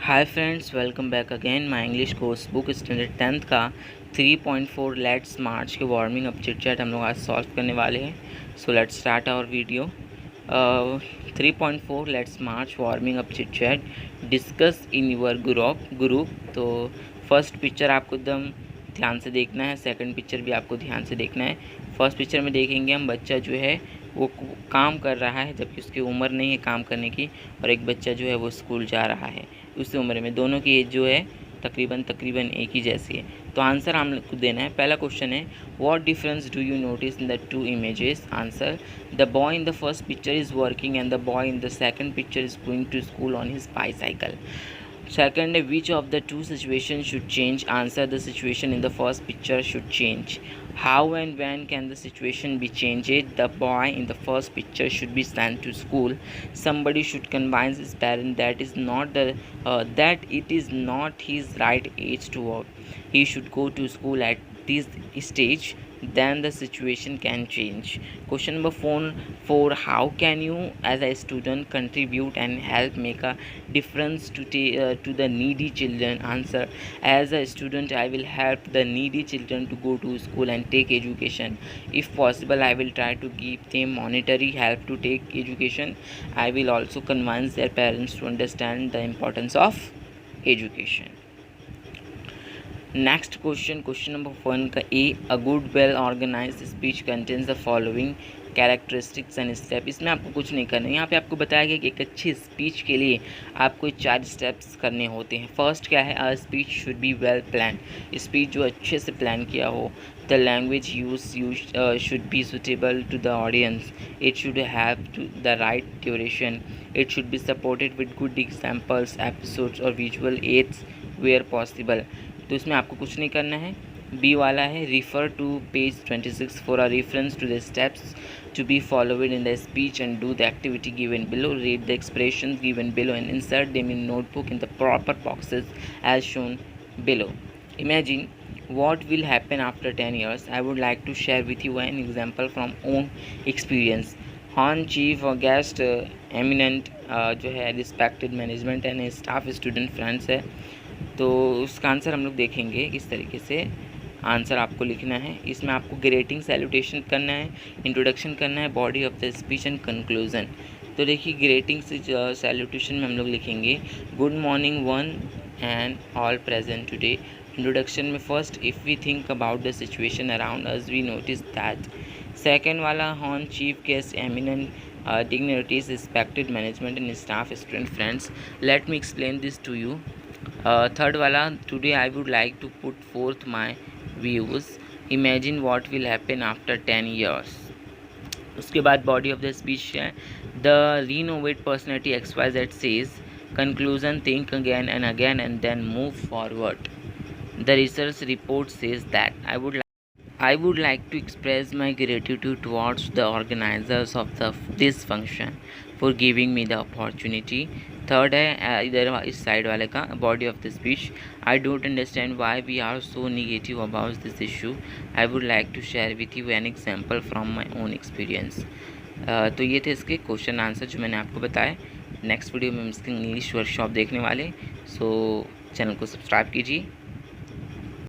Hi friends, welcome back again my English course book standard 10th का 3.4 let's मार्च के warming up chit chat हम लोग आज solve करने वाले हैं। So let's start our video. 3.4 let's march warming up chit chat discuss in your group. तो first picture आपको एकदम ध्यान से देखना है, सेकंड पिक्चर भी आपको ध्यान से देखना है। फर्स्ट पिक्चर में देखेंगे हम बच्चा जो है वो काम कर रहा है जबकि उसकी उम्र नहीं है काम करने की, और एक बच्चा जो है वो स्कूल जा रहा है उसी उम्र में। दोनों की एज जो है तकरीबन एक ही जैसी है। तो आंसर हम लोग को देना है। पहला क्वेश्चन है, what difference do you notice in the two images? Answer, the boy in the first picture is working and the boy in the second picture is going to school on his bicycle. Second, which of the two situations should change? Answer, the situation in the first picture should change. How and when can the situation be changed? The boy in the first picture should be sent to school. Somebody should convince his parent that it is not his right age to work. He should go to school at this stage, then the situation can change. Question number 4, how can you as a student contribute and help make a difference to the needy children? Answer, as a student I will help the needy children to go to school and take education. If possible, I will try to give them monetary help to take education. I will also convince their parents to understand the importance of education. Next question number 1 का A, a good well organise speech contains the following characteristics and step. इसमें आपको कुछ नहीं करना है। यहाँ पे आपको बताया गया कि एक अच्छी स्पीच के लिए आपको 4 स्टेप्स करने होते हैं। फर्स्ट क्या है, a speech should be well plan. Speech जो अच्छे से प्लान किया हो। The language use should be suitable to the audience. It should have to the right duration. It should be supported with good examples, episodes और visual aids where possible. तो इसमें आपको कुछ नहीं करना है। बी वाला है, refer to page 26 for a reference to the steps to be followed in the speech and do the activity given below. Read the expressions given below and insert them in notebook in the proper boxes as shown below. Imagine what will happen after 10 years. I would like to share with you an example from own experience. Hon chief और guest eminent जो है respected management and staff student friends है। तो उसका answer हम लोग देखेंगे किस तरीके से आंसर आपको लिखना है। इसमें आपको ग्रेटिंग सैल्यूटेशन करना है, इंट्रोडक्शन करना है, body of the speech and conclusion. तो देखिए ग्रेटिंग से सैल्यूटेशन में हम लोग लिखेंगे good morning one and all present today. Introduction में first, if we think about the situation around us we notice that. Second वाला, hon chief guest eminent dignitaries, respected management and staff, student friends. Let me explain this to you. Third वाला, today I would like to put forth my views. Imagine what will happen after 10 years. उसके बाद body of the speech है, the renovate personality XYZ says conclusion, think again and then move forward. The research report says that I would like to express my gratitude towards the organizers of this function for giving me the opportunity. Third है इधर इस side वाले का body of the speech, I don't understand why we are so negative about this issue. I would like to share with you an example from my own experience. तो ये थे इसके question answer जो मैंने आपको बताया. नेक्स्ट वीडियो में हम इसके इंग्लिश वर्कशॉप देखने वाले. सो चैनल को सब्सक्राइब कीजिए.